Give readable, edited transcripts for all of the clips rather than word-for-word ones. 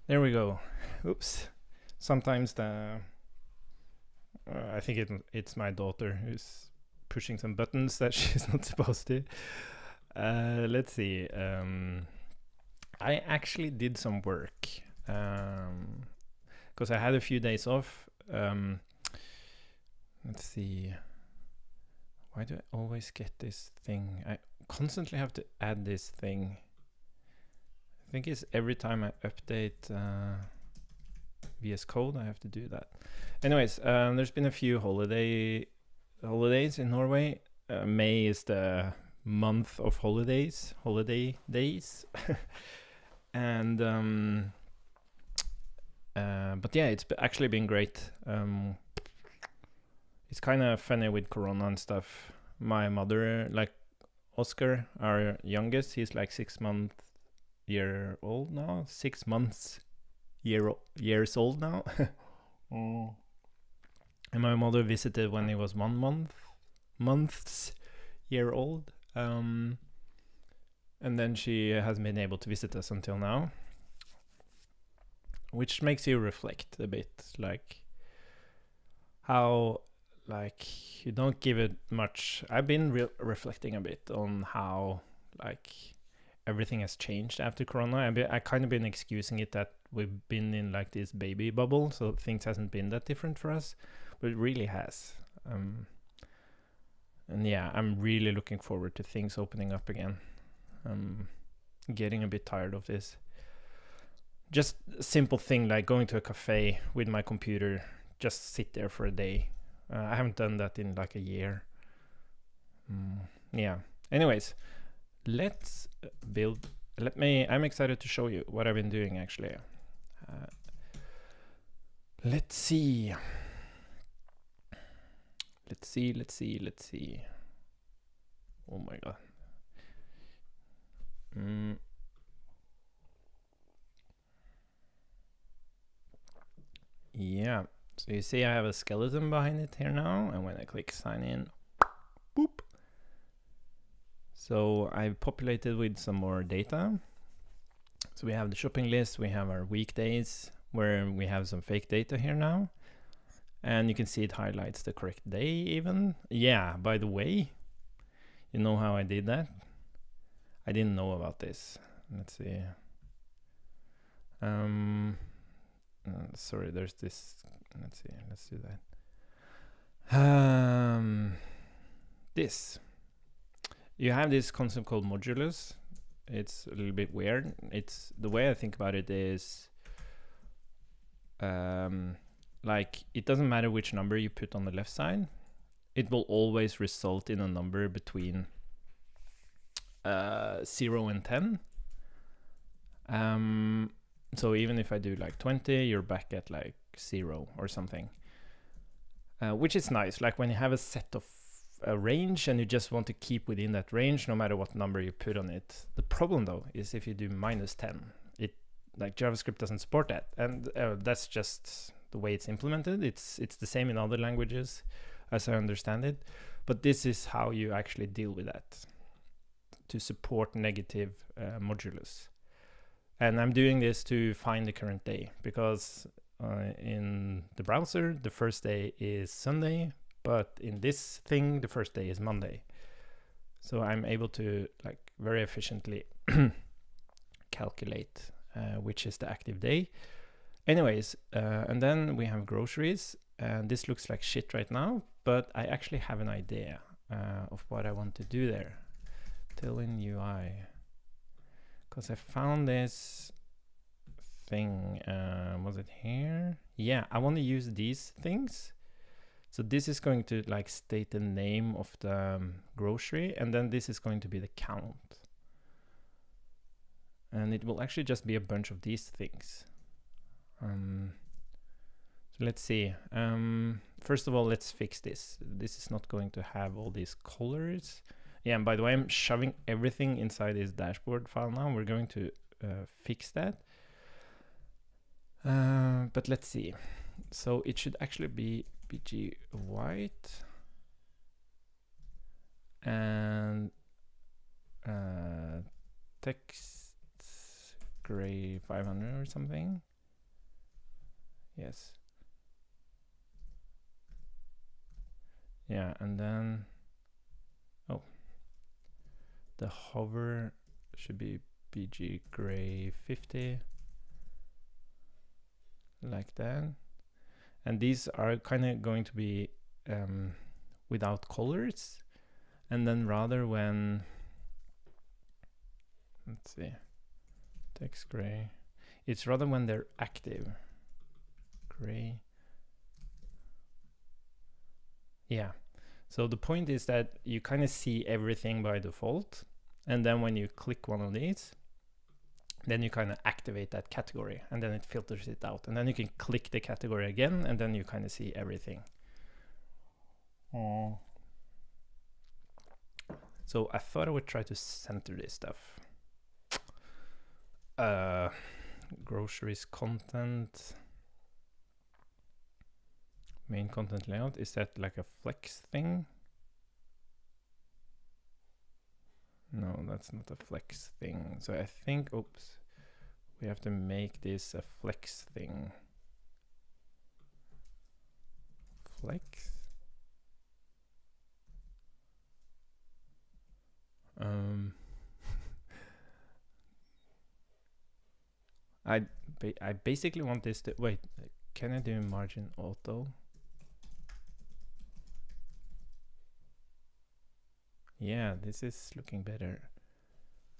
There we go. Oops. Sometimes I think it's my daughter who's pushing some buttons that she's not supposed to. Let's see. I actually did some work because I had a few days off. Let's see. Why do I always get this thing? I constantly have to add this thing. I think it's every time I update VS Code, I have to do that. Anyways, there's been a few holidays in Norway. May is the month of holiday days. And but yeah, it's actually been great. It's kind of funny with Corona and stuff. My mother, like Oscar, our youngest, he's like 6 old now. 6 months years old now. Mm. And my mother visited when he was 1 months year old. And then she hasn't been able to visit us until now, which makes you reflect a bit, like how like you don't give it much. I've been reflecting a bit on how like everything has changed after Corona. I kind of been excusing it that we've been in like this baby bubble, so things hasn't been that different for us, but it really has. And yeah, I'm really looking forward to things opening up again. Getting a bit tired of this. Just a simple thing like going to a cafe with my computer, just sit there for a day. I haven't done that in like a year. Yeah. Anyways, let's build. I'm excited to show you what I've been doing actually. Let's see. Let's see. Oh my god. Yeah. So you see I have a skeleton behind it here now, and when I click sign in, boop. So I've populated with some more data. So we have the shopping list, we have our weekdays, where we have some fake data here now. And you can see it highlights the correct day even. Yeah, by the way, you know how I did that? I didn't know about this. Let's see. Sorry, there's this. Let's see. Let's do that. This. You have this concept called modulus. It's a little bit weird. It's the way I think about it is like it doesn't matter which number you put on the left side, it will always result in a number between 0 and 10. So even if I do like 20, you're back at like 0 or something, which is nice. Like when you have a set of a range and you just want to keep within that range no matter what number you put on it. The problem though is if you do -10, it like JavaScript doesn't support that, and that's just the way it's implemented. It's the same in other languages as I understand it, but this is how you actually deal with that to support negative modulus. And I'm doing this to find the current day because in the browser the first day is Sunday, but in this thing the first day is Monday. So I'm able to like very efficiently calculate which is the active day. Anyways, and then we have groceries, and this looks like shit right now, but I actually have an idea of what I want to do there. Tailwind UI, because I found this thing. Was it here? Yeah, I want to use these things. So this is going to like state the name of the grocery, and then this is going to be the count. And it will actually just be a bunch of these things. So let's see. First of all, let's fix this. This is not going to have all these colors. Yeah, and by the way, I'm shoving everything inside this dashboard file now. We're going to fix that. But let's see. So it should actually be BG white and text gray 500 or something. Yes. Yeah, and then, oh, the hover should be BG gray 50, like that. And these are kind of going to be without colors. And then rather when, let's see, text gray, it's rather when they're active. Gray. Yeah. So the point is that you kind of see everything by default. And then when you click one of these, then you kind of activate that category and then it filters it out. And then you can click the category again and then you kind of see everything. Oh. So I thought I would try to center this stuff. Groceries content. Main content layout. Is that like a flex thing? No, that's not a flex thing. So I think, oops, we have to make this a flex thing. Flex? I basically want this to, wait, can I do margin auto? Yeah, this is looking better.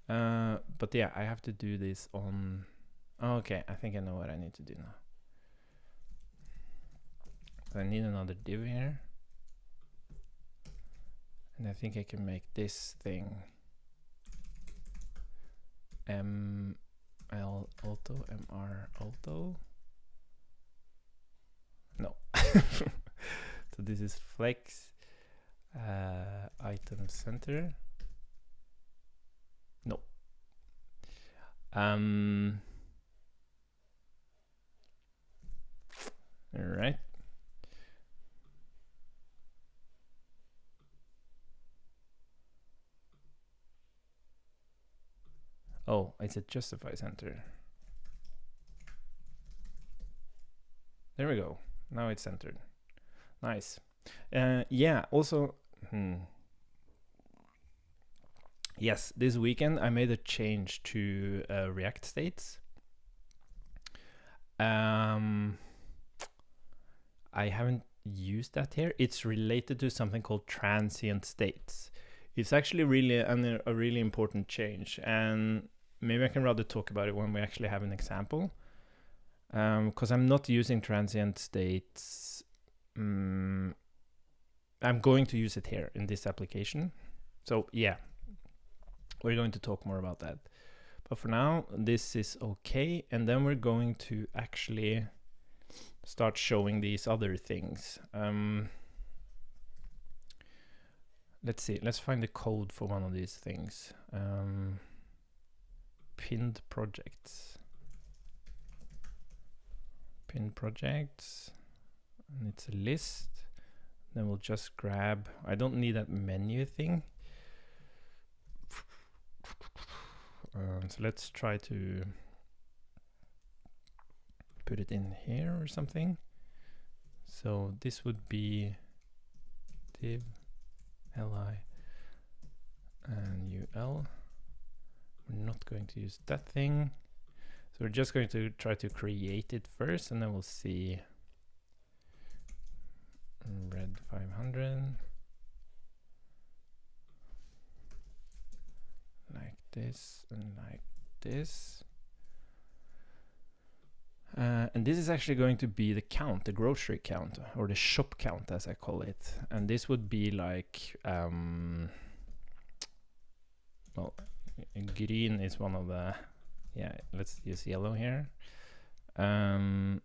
But yeah, I have to do this on, oh, okay, I think I know what I need to do now. So I need another div here. And I think I can make this thing ML auto, MR auto. No. So this is flex item center. No. All right. Oh, it's a justify center. There we go. Now it's centered. Nice. Yeah, also, yes, this weekend I made a change to React states. I haven't used that here. It's related to something called transient states. It's actually really a really important change, and maybe I can rather talk about it when we actually have an example. Because I'm not using transient states. I'm going to use it here in this application. So yeah, we're going to talk more about that. But for now, this is okay. And then we're going to actually start showing these other things. Let's see, let's find the code for one of these things. Pinned projects. Pinned projects, and it's a list. Then we'll just grab, I don't need that menu thing. So let's try to put it in here or something. So this would be div li and ul. We're not going to use that thing. So we're just going to try to create it first, and then we'll see red 500 like this and like this. And this is actually going to be the count, the grocery count, or the shop count as I call it. And this would be like, well, green is one of the, yeah, let's use yellow here. And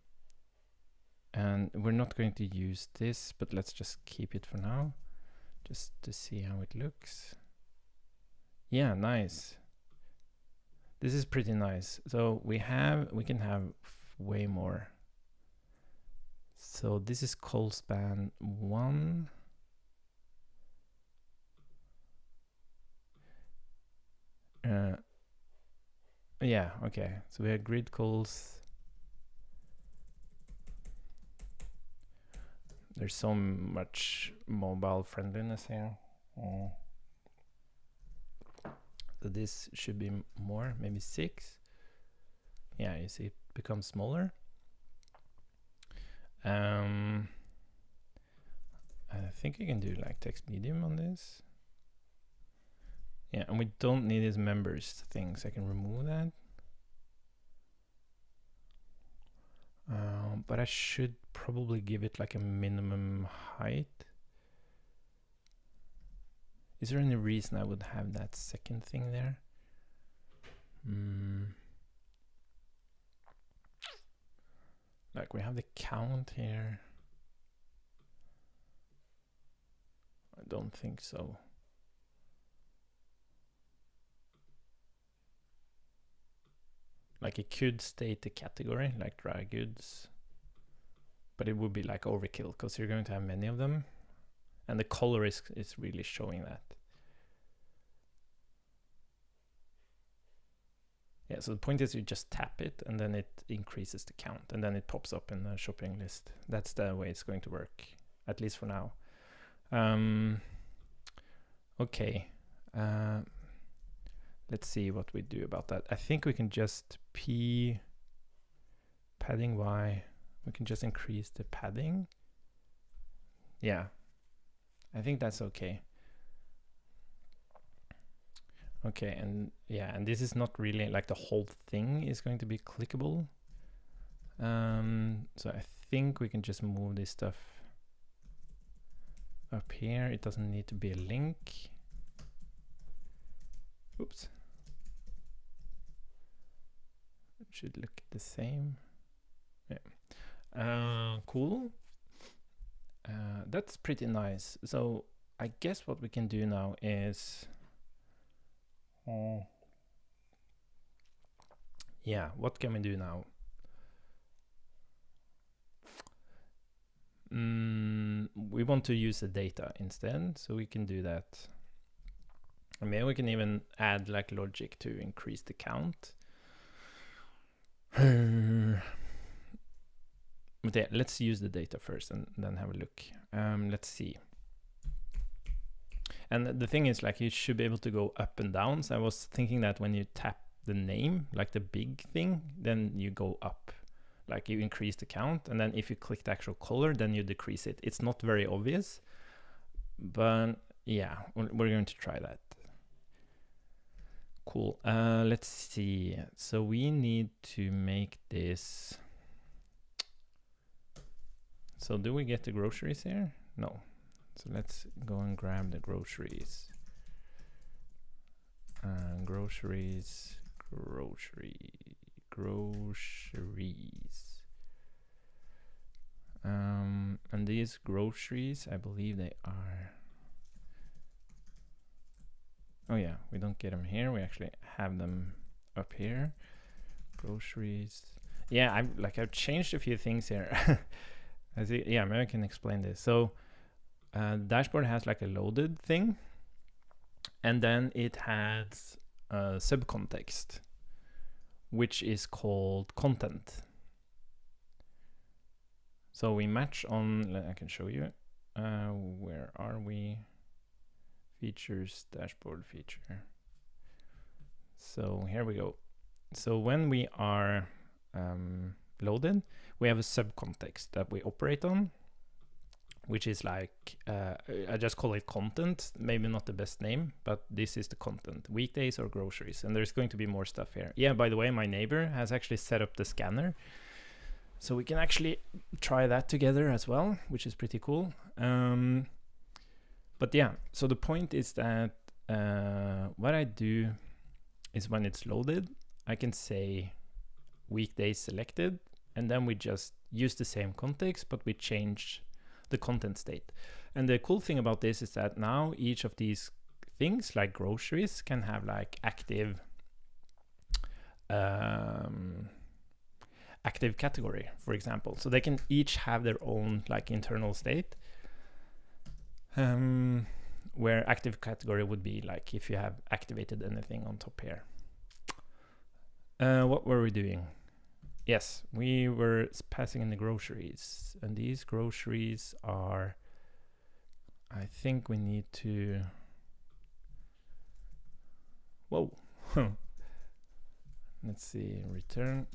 we're not going to use this, but let's just keep it for now, just to see how it looks. Yeah, nice. This is pretty nice. So we can have way more. So this is call span 1. Yeah, okay. So we have grid calls There's so much mobile friendliness here. So this should be more, maybe 6. Yeah, you see it becomes smaller. I think you can do like text medium on this. Yeah, and we don't need these members things. I can remove that. But I should probably give it like a minimum height. Is there any reason I would have that second thing there? Like we have the count here. I don't think so. Like it could state the category, like dry goods, but it would be like overkill because you're going to have many of them, and the color is really showing that. Yeah, so the point is you just tap it and then it increases the count and then it pops up in the shopping list. That's the way it's going to work, at least for now. Okay. Let's see what we do about that. I think we can just p padding y. We can just increase the padding. Yeah, I think that's okay. Okay, and yeah, and this is not really like the whole thing is going to be clickable. So I think we can just move this stuff up here. It doesn't need to be a link. Oops. It should look the same. Yeah. Cool. That's pretty nice. So I guess what we can do now is yeah, what can we do now? We want to use the data instead, so we can do that. I mean, we can even add like logic to increase the count. But yeah, let's use the data first and then have a look. Let's see. And the thing is, like, you should be able to go up and down. So I was thinking that when you tap the name, like the big thing, then you go up. Like you increase the count. And then if you click the actual color, then you decrease it. It's not very obvious. But yeah, we're going to try that. Cool. Let's see. So we need to make this. So do we get the groceries here? No. So let's go and grab the groceries. Groceries. And these groceries, I believe they are. Oh yeah, we don't get them here. We actually have them up here. Groceries. Yeah, I've changed a few things here. I see. Yeah, maybe I can explain this. So dashboard has like a loaded thing, and then it has a subcontext, which is called content. So we match on, I can show you. Where are we? Features, dashboard feature. So here we go. So when we are loaded, we have a subcontext that we operate on, which is like, I just call it content, maybe not the best name, but this is the content, weekdays or groceries. And there's going to be more stuff here. Yeah, by the way, my neighbor has actually set up the scanner. So we can actually try that together as well, which is pretty cool. But yeah, so the point is that what I do is when it's loaded, I can say weekdays selected, and then we just use the same context, but we change the content state. And the cool thing about this is that now each of these things, like groceries, can have like active category, for example. So they can each have their own like internal state. Where active category would be like if you have activated anything on top here. What were we doing? yes, we were passing in the groceries, and these groceries are, I think we need to, whoa, let's see, return,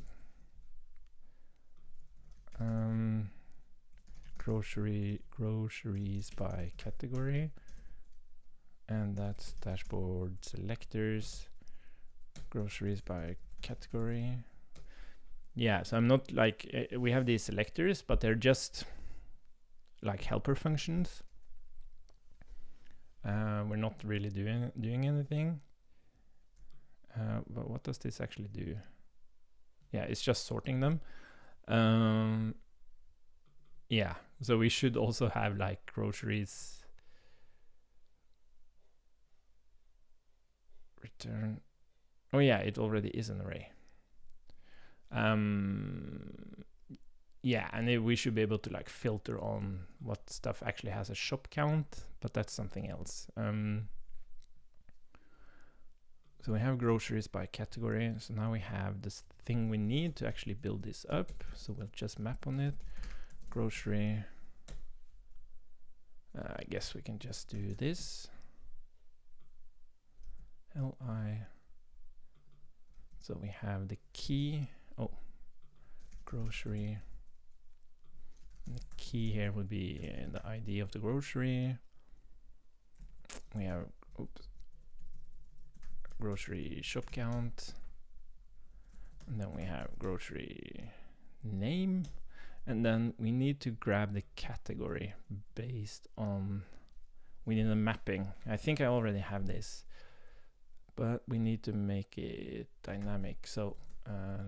groceries by category, and that's dashboard selectors, groceries by category. Yeah, so I'm not like, we have these selectors, but they're just like helper functions. We're not really doing anything. But what does this actually do? Yeah, it's just sorting them. Yeah, so we should also have like groceries return. Oh yeah, it already is an array. Yeah, and we should be able to like filter on what stuff actually has a shop count, but that's something else. So we have groceries by category. So now we have this thing we need to actually build this up. So we'll just map on it. Grocery. I guess we can just do this. li. So we have the key. Oh, grocery. And the key here would be the ID of the grocery. We have, oops, grocery shop count. And then we have grocery name. And then we need to grab the category based on, we need a mapping. I think I already have this, but we need to make it dynamic. So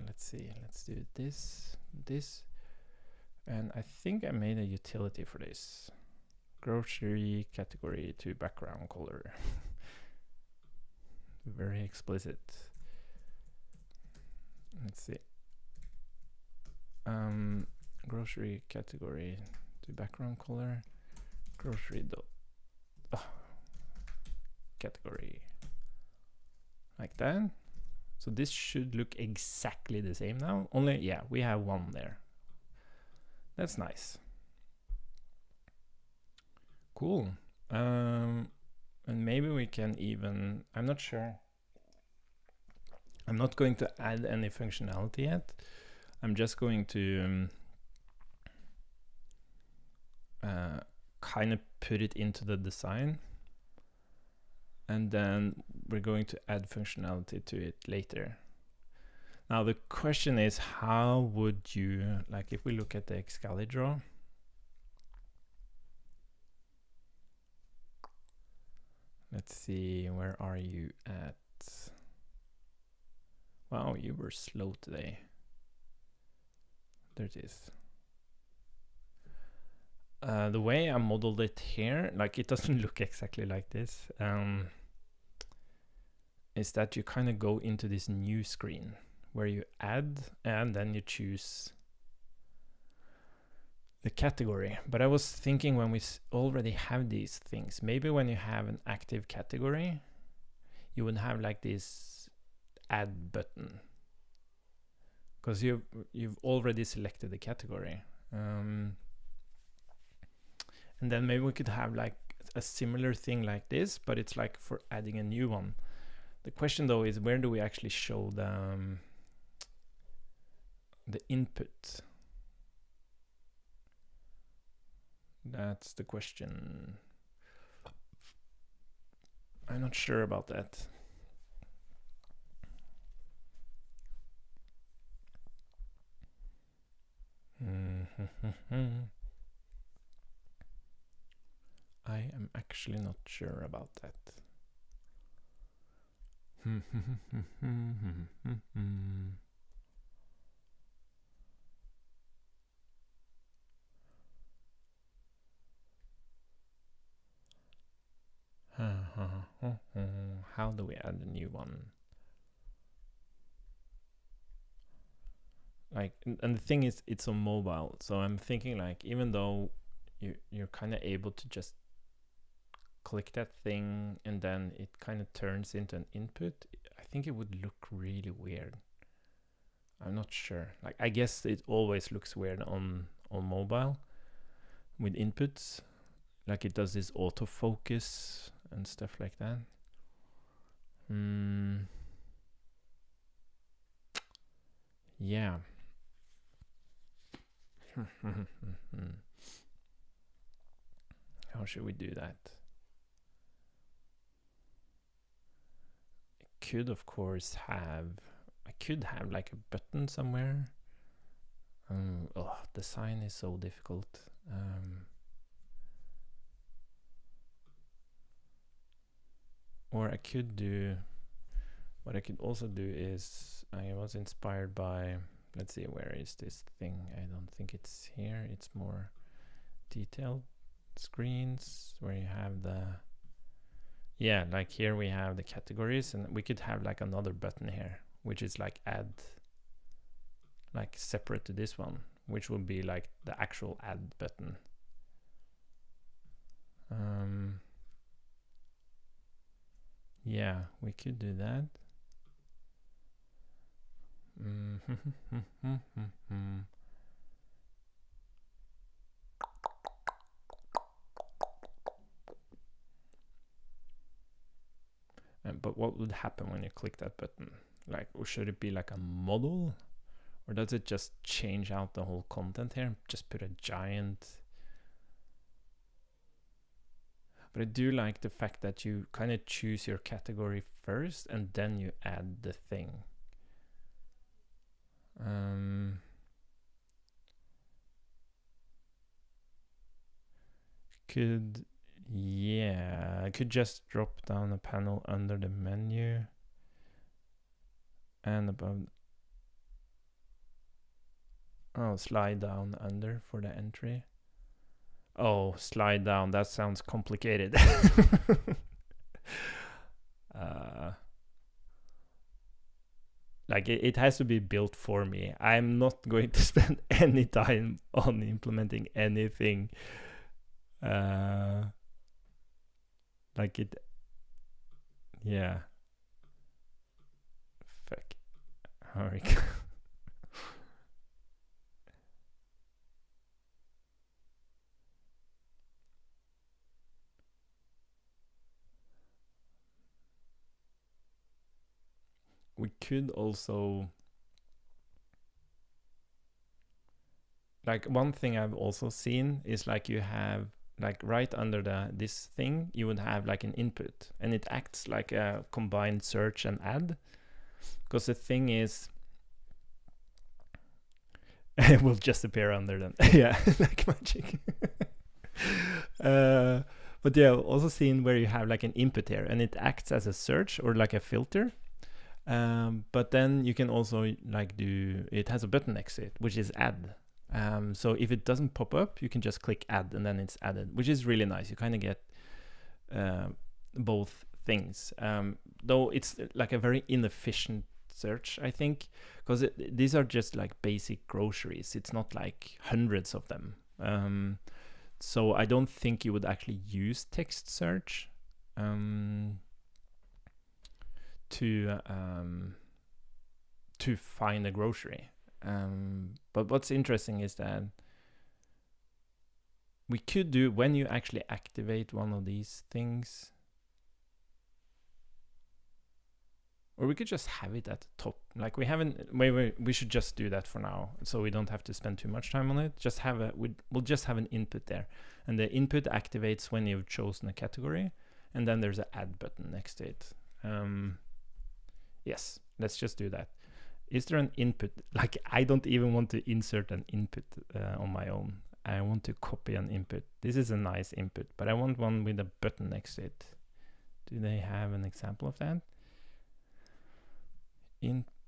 let's see, let's do this, and I think I made a utility for this. Grocery category to background color. Very explicit. Let's see. Grocery category to background color. Grocery dot category. Like that. So this should look exactly the same now. Only, yeah, we have one there. That's nice. Cool. And maybe we can even, I'm not sure. I'm not going to add any functionality yet. I'm just going to kind of put it into the design. And then we're going to add functionality to it later. Now the question is, how would you, like if we look at the Excalibur draw, let's see, where are you at? Wow, you were slow today. There it is. The way I modeled it here, like it doesn't look exactly like this, is that you kind of go into this new screen where you add and then you choose the category. But I was thinking, when we already have these things, maybe when you have an active category, you would have like this add button, because you've already selected the category. And then maybe we could have like a similar thing like this, but it's like for adding a new one. The question though is, where do we actually show the input? That's the question. I'm not sure about that. I am actually not sure about that. How do we add a new one? Like, and the thing is, it's on mobile, so I'm thinking like, even though you're kind of able to just click that thing and then it kind of turns into an input, I think it would look really weird. I'm not sure. Like, I guess it always looks weird on mobile with inputs. Like it does this autofocus and stuff like that. Yeah. How should we do that? Could of course have, I could have like a button somewhere. Oh, design is so difficult. Or I could do, what I could also do is, I was inspired by, let's see, where is this thing? I don't think it's here. It's more detailed screens where you have the, yeah, like here we have the categories, and we could have like another button here, which is like add, like separate to this one, which would be like the actual add button. Yeah, we could do that. But what would happen when you click that button? Like, or should it be like a model? Or does it just change out the whole content here? Just put a giant... But I do like the fact that you kind of choose your category first and then you add the thing. Yeah, I could just drop down a panel under the menu and above. Oh, slide down under for the entry. Oh, slide down. That sounds complicated. Like it has to be built for me. I'm not going to spend any time on implementing anything. Like it. Yeah. Fuck. How we go. We could also, like, one thing I've also seen is like you have like right under this thing you would have like an input, and it acts like a combined search and add, because the thing is it will just appear under them. Yeah, like magic. But yeah, I've also seen where you have like an input here and it acts as a search or like a filter. But then you can also like do, it has a button next to it, which is add. So if it doesn't pop up, you can just click add and then it's added, which is really nice. You kind of get both things. Though it's like a very inefficient search, I think, because these are just like basic groceries. It's not like hundreds of them. So I don't think you would actually use text search to find a grocery. But what's interesting is that we could do, when you actually activate one of these things, or we could just have it at the top. Like we haven't, we should just do that for now, so we don't have to spend too much time on it. Just have we'll just have an input there, and the input activates when you've chosen a category, and then there's an add button next to it. Yes, let's just do that. Is there an input? Like, I don't even want to insert an input on my own. I want to copy an input. This is a nice input, but I want one with a button next to it. Do they have an example of that?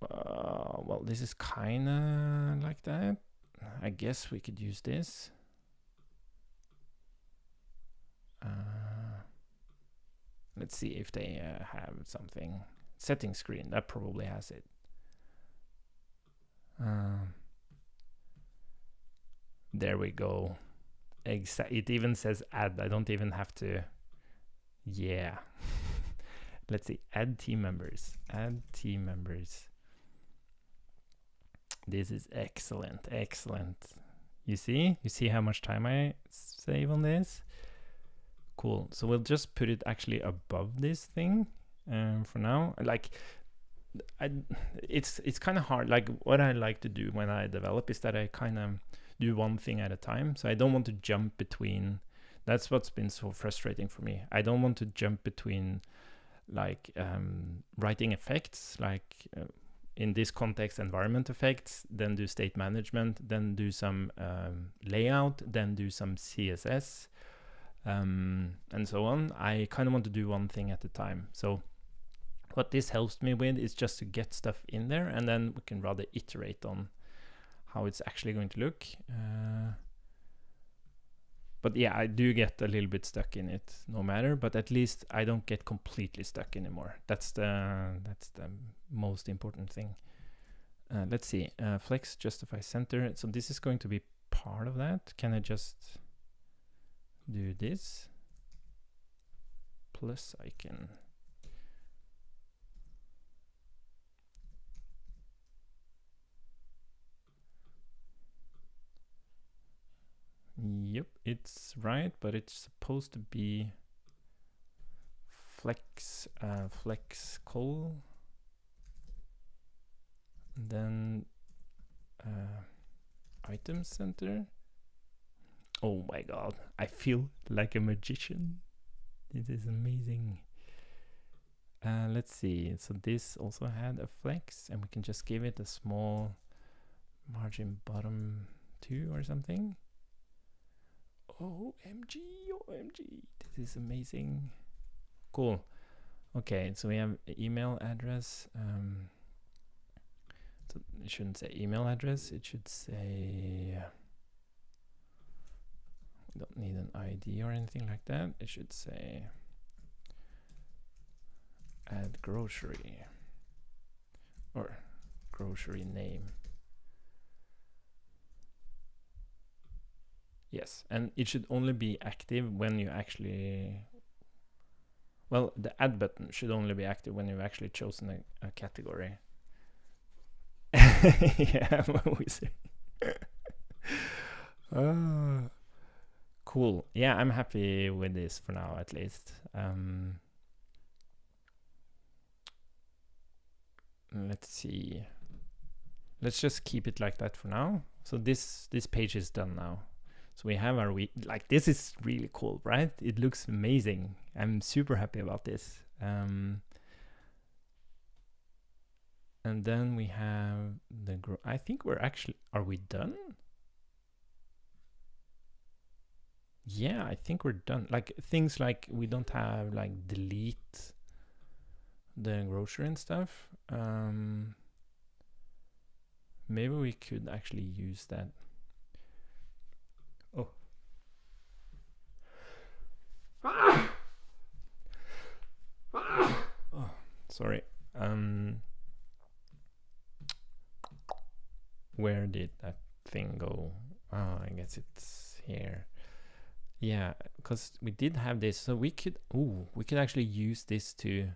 Well, this is kind of like that. I guess we could use this. Let's see if they have something. Setting screen, that probably has it. There we go. It even says add. I don't even have to. Yeah. Let's see. Add team members. Add team members. This is excellent, excellent. You see how much time I save on this? Cool. So we'll just put it actually above this thing for now. Like, it's kind of hard. Like, what I like to do when I develop is that I kind of do one thing at a time. So I don't want to jump between. That's what's been so frustrating for me. I don't want to jump between, like, writing effects, like in this context, environment effects, then do state management, then do some layout, then do some CSS, and so on. I kind of want to do one thing at a time. So what this helps me with is just to get stuff in there, and then we can rather iterate on how it's actually going to look. But yeah, I do get a little bit stuck in it no matter, but at least I don't get completely stuck anymore. That's the most important thing. Let's see, flex justify center. So this is going to be part of that. Can I just do this? Plus I can. Yep, it's right, but it's supposed to be flex col, then item center. Oh my god, I feel like a magician. This is amazing. Let's see, so this also had a flex, and we can just give it a small margin bottom 2 or something. OMG, OMG, this is amazing. Cool. Okay, so we have email address. So it shouldn't say email address, it should say, we don't need an ID or anything like that. It should say add grocery or grocery name. Yes, and it should only be active when you actually, well, the add button should only be active when you've actually chosen a category. Yeah, we see. Cool. Yeah, I'm happy with this for now, at least. Let's see. Let's just keep it like that for now. So this page is done now. So we have our like, this is really cool, right? It looks amazing. I'm super happy about this. And then we have the I think we're actually, are we done? Yeah, I think we're done. Like, things like we don't have like delete the grocery and stuff. Maybe we could actually use that. Oh. Oh, sorry. Where did that thing go? Oh, I guess it's here. Yeah, because we did have this, so we could actually use this to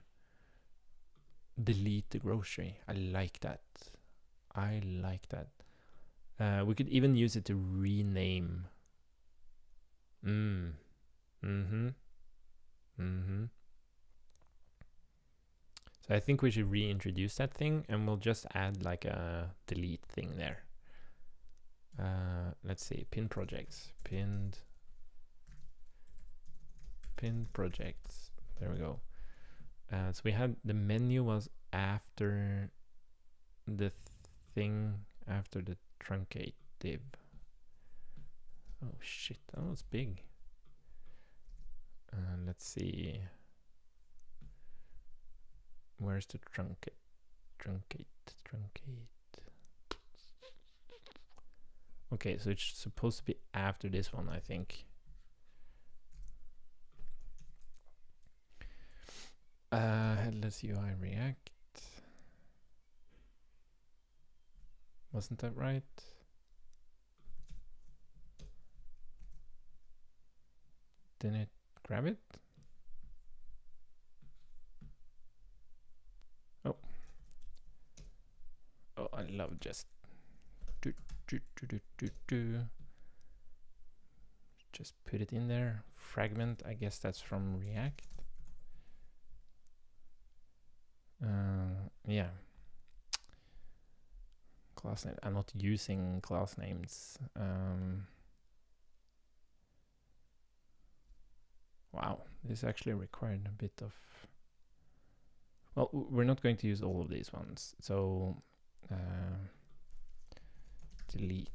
delete the grocery. I like that. We could even use it to rename. So I think we should reintroduce that thing, and we'll just add like a delete thing there. Let's see, pin projects, pinned projects. There we go. So we had the menu was after the thing, after the truncate div. Oh shit, that was big. Let's see. Where's the truncate? Okay, so it's supposed to be after this one, I think. Headless UI React. Wasn't that right? Didn't it grab it? Oh, I love just Just put it in there. Fragment, I guess that's from React. Yeah. Class name. I'm not using class names. Wow, this actually required a bit of... Well, we're not going to use all of these ones. So delete.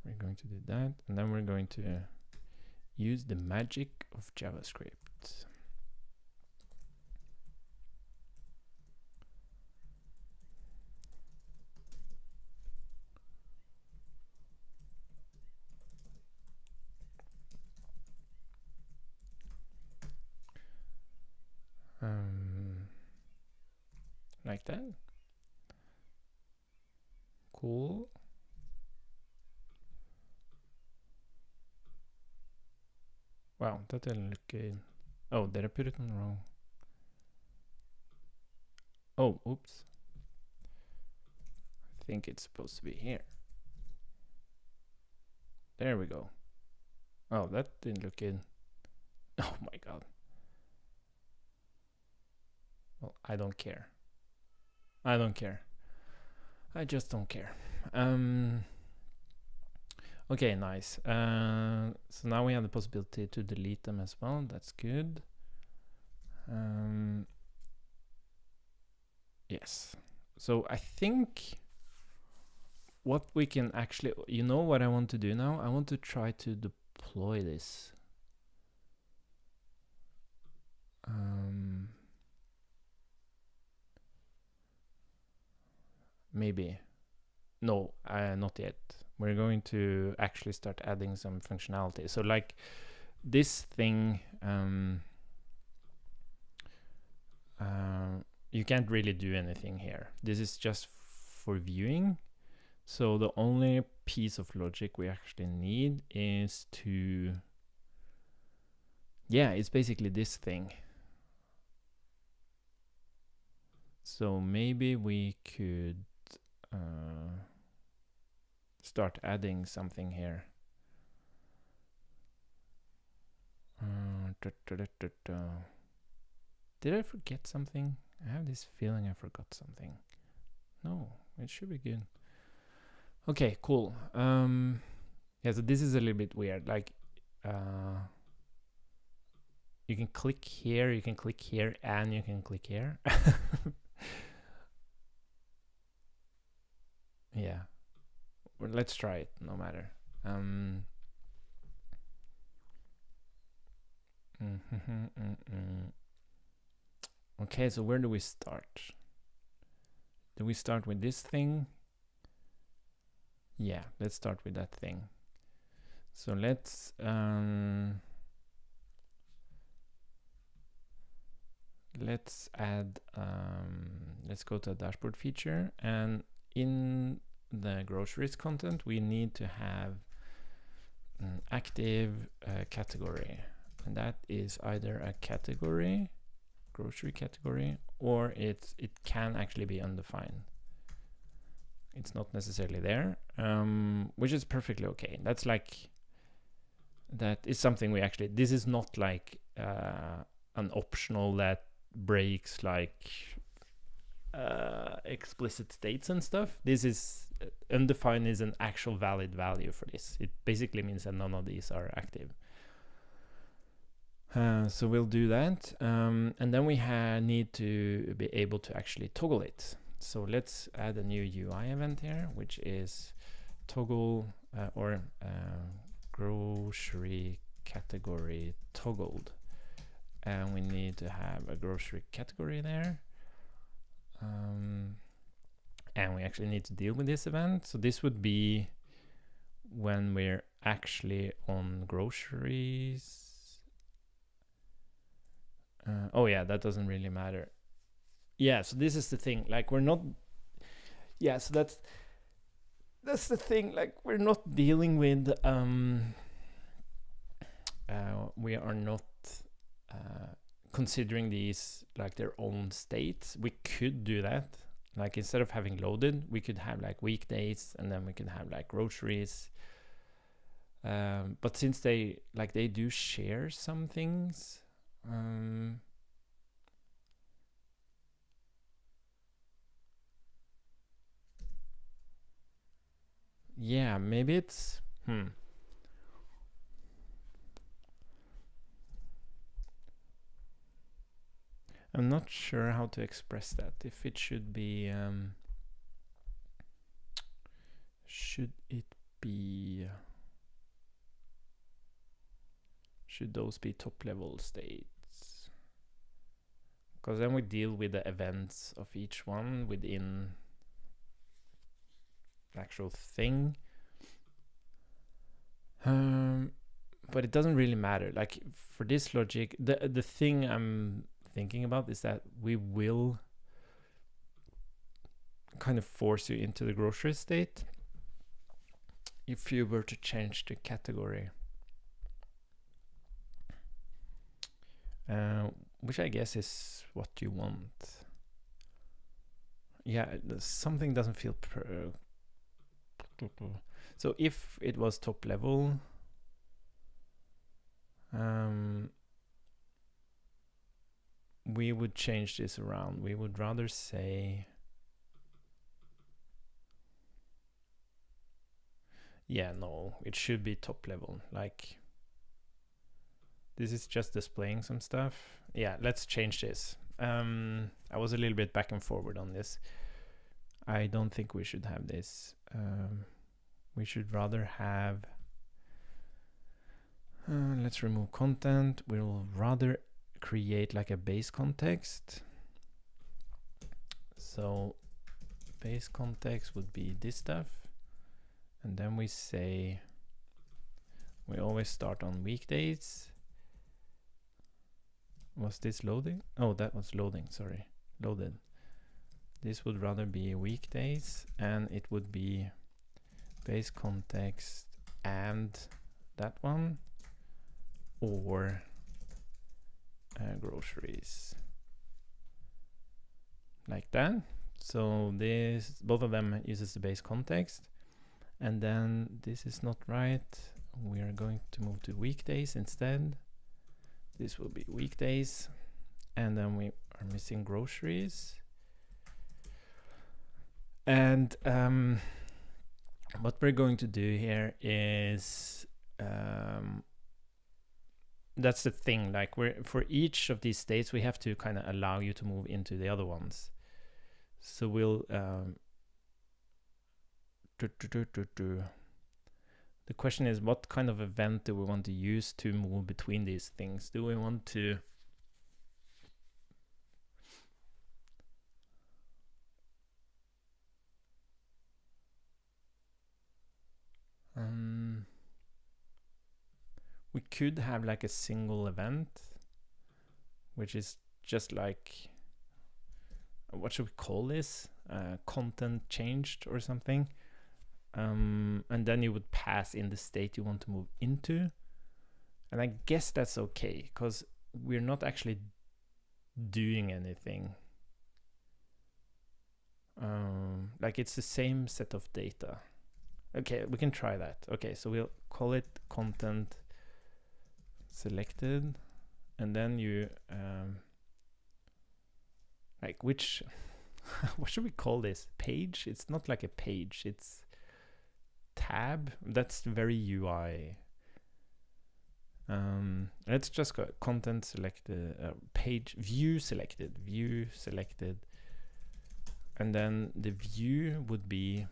We're going to do that, and then we're going to use the magic of JavaScript. Like that. Cool. Wow, that didn't look good. Oh, did I put it on wrong? Oh, oops. I think it's supposed to be here. There we go. Oh, that didn't look good. Oh my god. Well, I don't care. I don't care. I just don't care. Okay, nice. So now we have the possibility to delete them as well. That's good. Yes. So I think what we can actually, you know what I want to do now? I want to try to deploy this. Maybe. No, not yet. We're going to actually start adding some functionality. So like this thing, you can't really do anything here. This is just for viewing. So the only piece of logic we actually need is to, yeah, it's basically this thing. So maybe we could start adding something here. Did I forget something? I have this feeling I forgot something. No, it should be good. Okay, cool. Yeah, so this is a little bit weird. Like, you can click here, you can click here, and you can click here. Yeah. Well, let's try it, no matter. Okay, so where do we start? Do we start with this thing? Yeah, let's start with that thing. So let's add, let's go to a dashboard feature, and in the groceries content, we need to have an active category, and that is either a category, grocery category, or it can actually be undefined. It's not necessarily there, which is perfectly okay. That's like, that is something we actually, this is not like an optional that breaks like explicit states and stuff. This is undefined is an actual valid value for this. It basically means that none of these are active. So we'll do that, and then we need to be able to actually toggle it. So let's add a new UI event here, which is toggle or grocery category toggled, and we need to have a grocery category there. And we actually need to deal with this event. So this would be when we're actually on groceries. Oh yeah, that doesn't really matter. Yeah, so this is the thing. Like we're not. Yeah, so that's the thing. Like we're not dealing with. We are not considering these like their own states. We could do that. Like instead of having loaded, we could have like weekdays, and then we can have like groceries. But since they do share some things, yeah, maybe it's I'm not sure how to express that. If it should be should those be top level states? Because then we deal with the events of each one within the actual thing. But it doesn't really matter. Like for this logic, the thing I'm thinking about is that we will kind of force you into the grocery state if you were to change the category. Which I guess is what you want. Yeah, something doesn't feel so if it was top level, we would change this around. We would rather say, yeah, no, it should be top level. Like this is just displaying some stuff. Yeah, let's change this. I was a little bit back and forward on this. I don't think we should have this. We should rather have, let's remove content. We'll rather create like a base context. So base context would be this stuff. And then we say, we always start on weekdays. Was this loading? Oh, that was loading, sorry, loaded. This would rather be weekdays, and it would be base context and that one, or groceries, like that. So this, both of them uses the base context, and then this is not right. We are going to move to weekdays instead. This will be weekdays, and then we are missing groceries. And what we're going to do here is, that's the thing, like we're, for each of these states, we have to kind of allow you to move into the other ones. So we'll, the question is, what kind of event do we want to use to move between these things? Do we want to we could have like a single event, which is just like, what should we call this? Content changed or something. And then you would pass in the state you want to move into. And I guess that's okay, because we're not actually doing anything. Like it's the same set of data. Okay, we can try that. Okay, so we'll call it content selected, and then you like which what should we call this? Page? It's not like a page, it's tab. That's very UI. Let's just go content selected, page view selected, and then the view would be,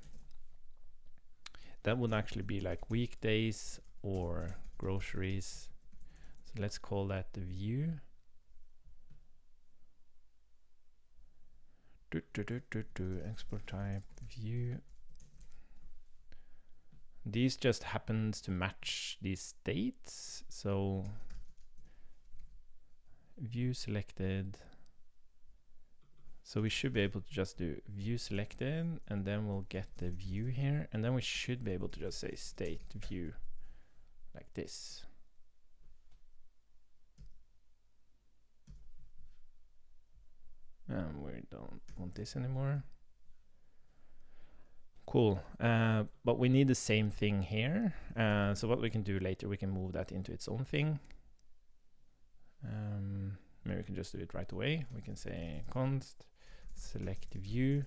that would actually be like weekdays or groceries. So let's call that the view. Export type view. These just happens to match these states. So view selected. So we should be able to just do view selected, and then we'll get the view here, and then we should be able to just say state view like this. We don't want this anymore. Cool. But we need the same thing here. So what we can do later, we can move that into its own thing. Maybe we can just do it right away. We can say const select view,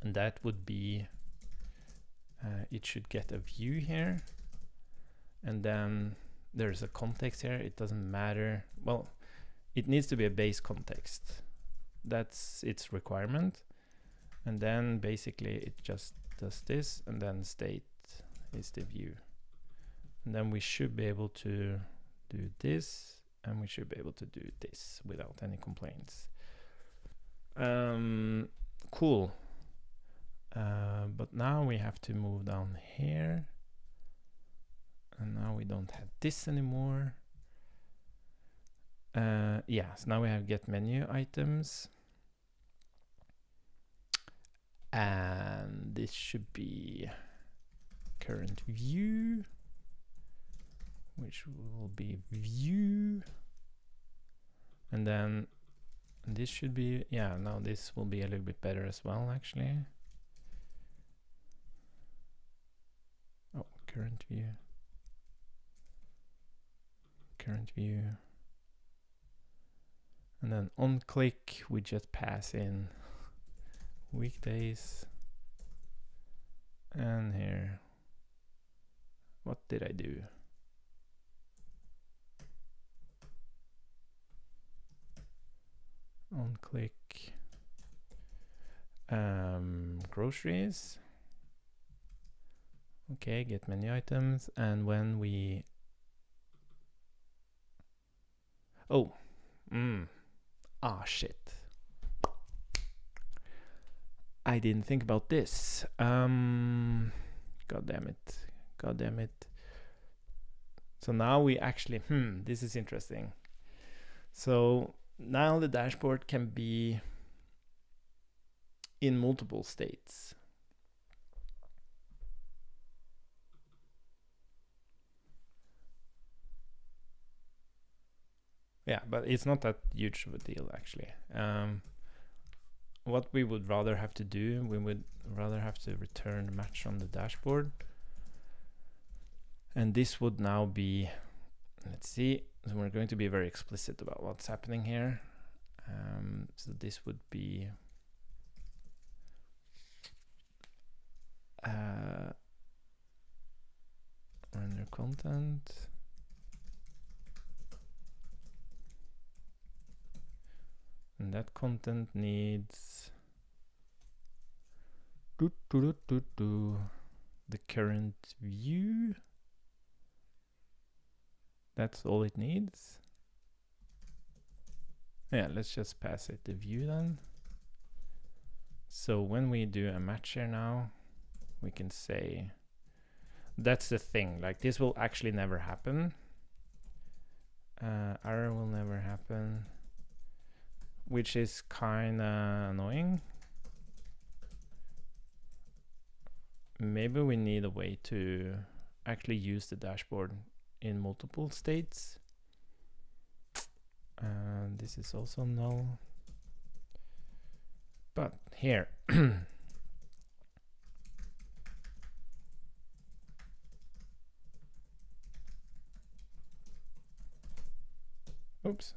and that would be it should get a view here, and then there's a context here. It doesn't matter. Well, it needs to be a base context. That's its requirement. And then basically it just does this, and then state is the view. And then we should be able to do this, and we should be able to do this without any complaints. Cool. But now we have to move down here. And now we don't have this anymore. Yeah, so now we have get menu items. And this should be current view, which will be view. And then this should be, yeah, now this will be a little bit better as well, actually. Oh, current view. Current view. And then on click, we just pass in weekdays. And here, what did I do? On click, groceries. Okay, get menu items. And when we, oh, shit. I didn't think about this. God damn it. God damn it. So now we actually, this is interesting. So now the dashboard can be in multiple states. Yeah, but it's not that huge of a deal, actually. What we would rather have to do, we would rather have to return the match on the dashboard. And this would now be, let's see, so we're going to be very explicit about what's happening here. So this would be render content. And that content needs the current view. That's all it needs. Yeah, let's just pass it the view then. So when we do a match here now, we can say, that's the thing, like this will actually never happen. Error will never happen, which is kind of annoying. Maybe we need a way to actually use the dashboard in multiple states. This is also null. But here, oops.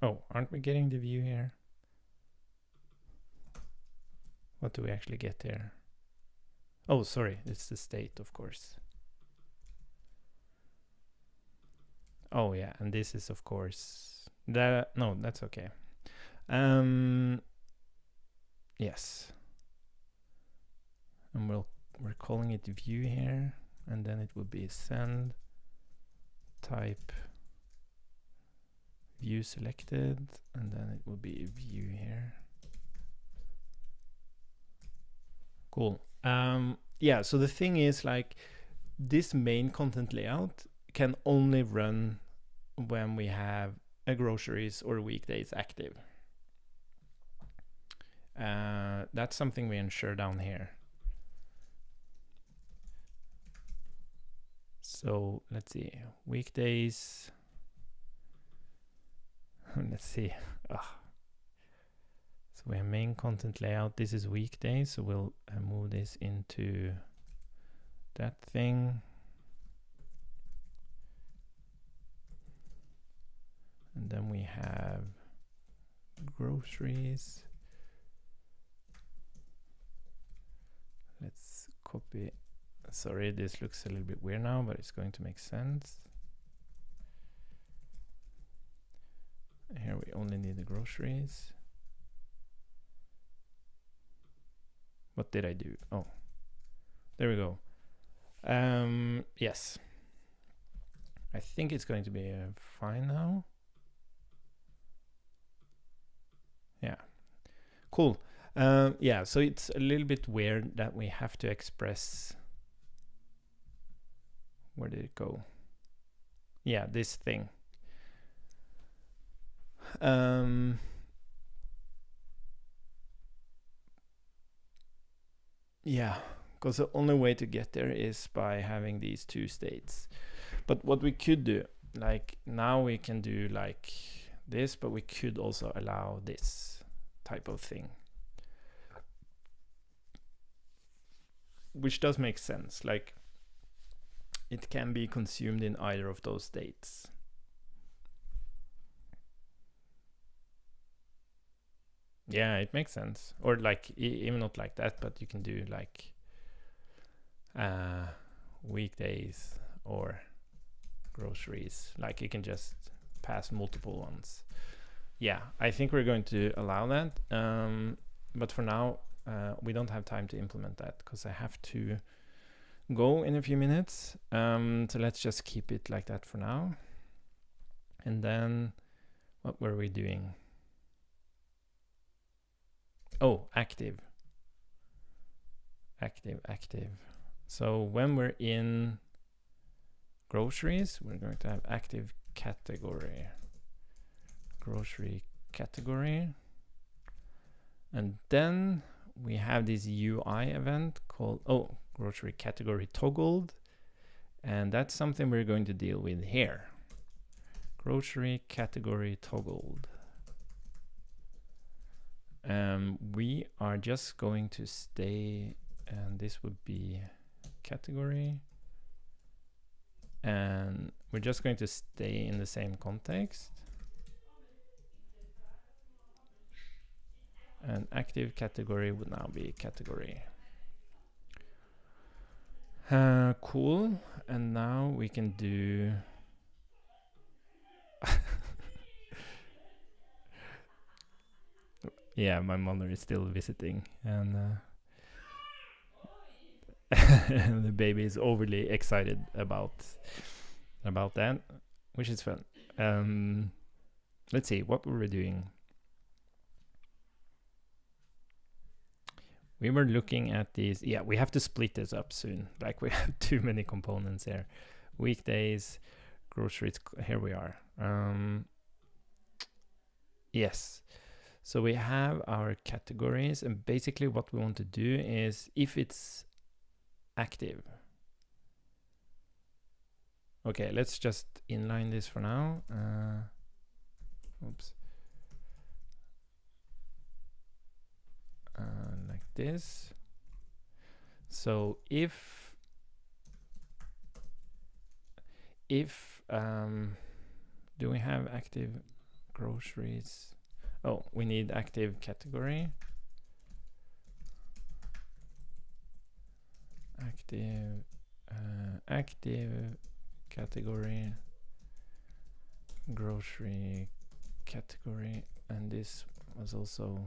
Oh, aren't we getting the view here? What do we actually get there? Oh, sorry, it's the state, of course. Oh yeah, and this is of course that, no, that's okay. Yes. And we're calling it view here, and then it would be send type view selected, and then it would be view here. Cool. Yeah, so the thing is, like, this main content layout can only run when we have a groceries or weekdays active. That's something we ensure down here. So let's see, weekdays, Let's see. So we have main content layout. This is weekdays, so we'll move this into that thing. And then we have groceries. Let's copy. Sorry, this looks a little bit weird now, but it's going to make sense. Here we only need the groceries. What did I do? Oh, there we go. Yes. I think it's going to be fine now. Yeah, cool. Yeah, so it's a little bit weird that we have to express. Where did it go? Yeah, this thing. Yeah, because the only way to get there is by having these two states. But what we could do, like now we can do like this, but we could also allow this type of thing, which does make sense. Like it can be consumed in either of those states. Yeah, it makes sense. Or like even not like that, but you can do like weekdays or groceries. Like you can just pass multiple ones. Yeah, I think we're going to allow that. But for now, we don't have time to implement that because I have to go in a few minutes. So let's just keep it like that for now. And then what were we doing? Oh, active. So when we're in groceries, we're going to have active category, grocery category. And then we have this UI event called, grocery category toggled. And that's something we're going to deal with here. Grocery category toggled. We are just going to stay, and this would be category. And we're just going to stay in the same context. And active category would now be category. Cool. And now we can do yeah, my mother is still visiting, and the baby is overly excited about that, which is fun. Let's see, what were we doing? We were looking at these. Yeah, we have to split this up soon. Like we have too many components here. Weekdays, groceries. Here we are. Yes. So we have our categories, and basically what we want to do is if it's active. Okay, let's just inline this for now. Oops. Like this. So if do we have active groceries? Oh, we need active category. Active category, grocery category, and this was also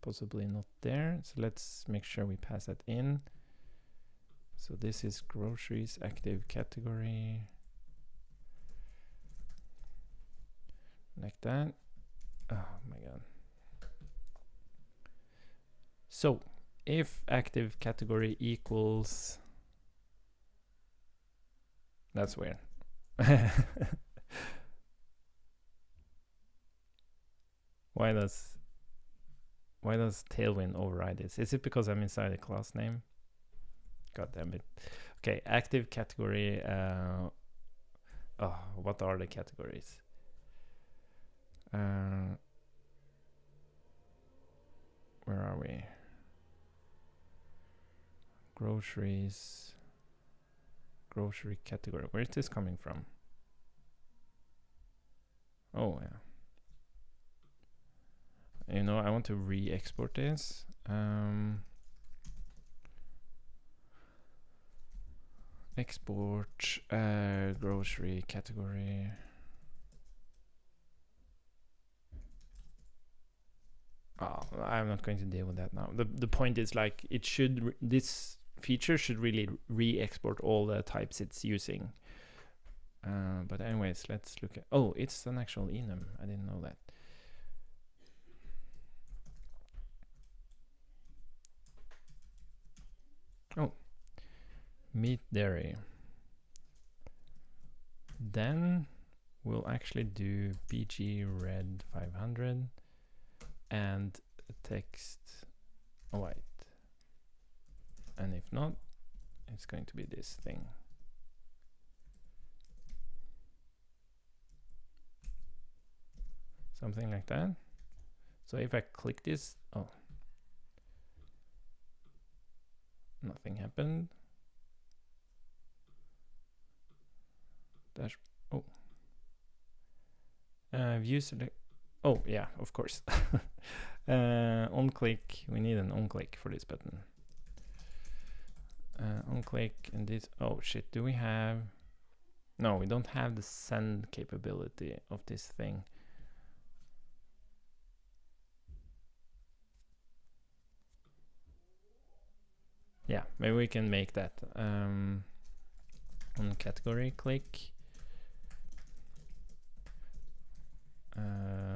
possibly not there. So let's make sure we pass that in. So this is groceries active category. Like that. Oh my god. So if active category equals, that's weird. Why does Tailwind override this? Is it because I'm inside a class name? God damn it. Okay, active category. What are the categories? Where are we? Groceries. Grocery category. Where is this coming from? Oh, yeah. You know, I want to re-export this. Export grocery category. Oh, I'm not going to deal with that now. The point is, like, it should this feature should really re-export all the types it's using. But anyways, let's look at. Oh, it's an actual enum. I didn't know that. Oh, meat, dairy. Then we'll actually do BG red 500 and text white. And if not, it's going to be this thing. Something like that. So if I click this, oh, nothing happened. Dash, oh. View select, oh yeah, of course. On click, we need an on click for this button. On click and this, oh shit, do we have, no, we don't have the send capability of this thing. Yeah, maybe we can make that. On category, click.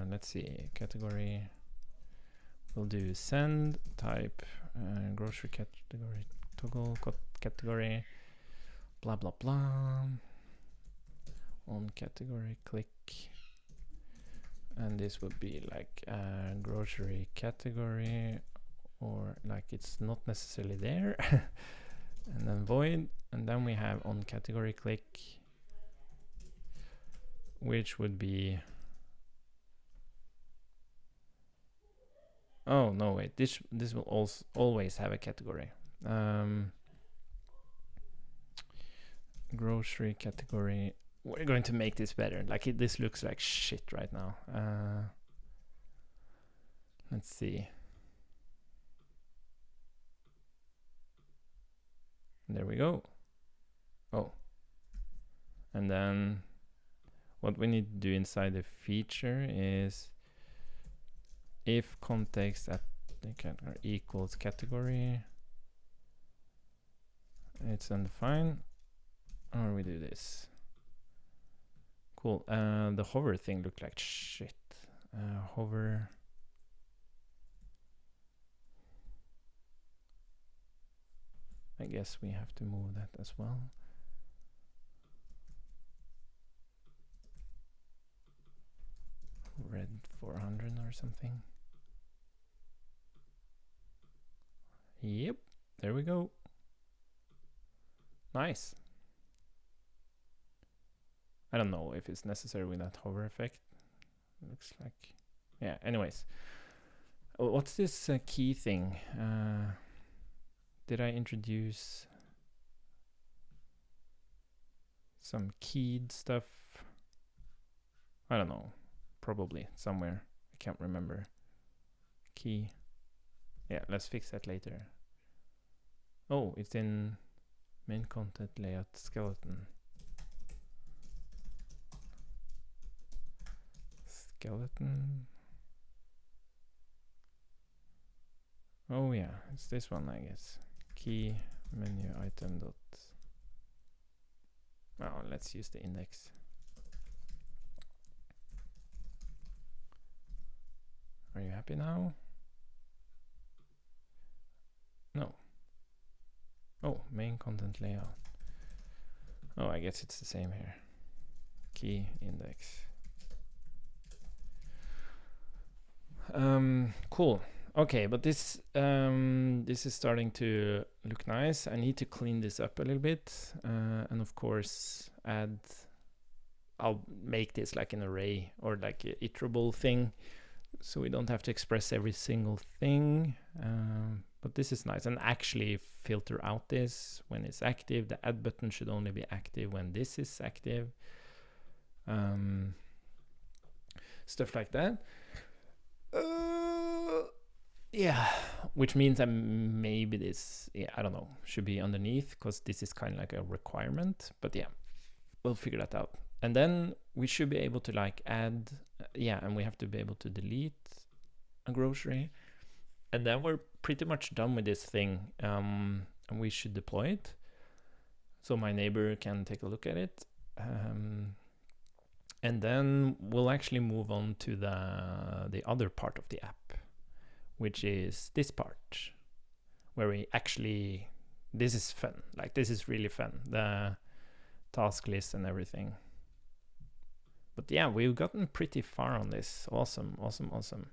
Let's see, category. We'll do send type grocery category toggle category blah blah blah. On category, click. And this would be like grocery category, or like it's not necessarily there. And then void, and then we have on category click, which would be, oh no, wait, this will also always have a category. Grocery category. We're going to make this better. Like this looks like shit right now. Let's see. There we go. Oh. And then what we need to do inside the feature is if context at the category equals category, it's undefined, or we do this. Cool. The hover thing looked like shit. Hover. I guess we have to move that as well. Red 400 or something. Yep, there we go. Nice. I don't know if it's necessary with that hover effect. Looks like, yeah, anyways. What's this key thing? Did I introduce some keyed stuff? I don't know. Probably somewhere. I can't remember. Key. Yeah, let's fix that later. Oh, it's in main content layout skeleton. Skeleton. Oh yeah, it's this one, I guess. Key menu item dot. Oh, let's use the index. Are you happy now? No. Oh, main content layout. Oh, I guess it's the same here. Key index. Cool. Okay, but this is starting to look nice. I need to clean this up a little bit, and of course add I'll make this like an array or like an iterable thing, so we don't have to express every single thing. But this is nice, and actually filter out this when it's active. The add button should only be active when this is active. Stuff like that. Yeah, which means that maybe this, yeah, I don't know, should be underneath, because this is kind of like a requirement. But yeah, we'll figure that out. And then we should be able to like add, yeah, and we have to be able to delete a grocery. And then we're pretty much done with this thing. And we should deploy it so my neighbor can take a look at it. And then we'll actually move on to the other part of the app, which is this part, where we actually, this is fun. Like, this is really fun, the task list and everything. But yeah, we've gotten pretty far on this. Awesome, awesome, awesome.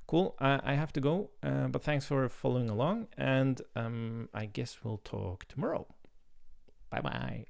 Cool, I have to go, but thanks for following along, and I guess we'll talk tomorrow. Bye-bye.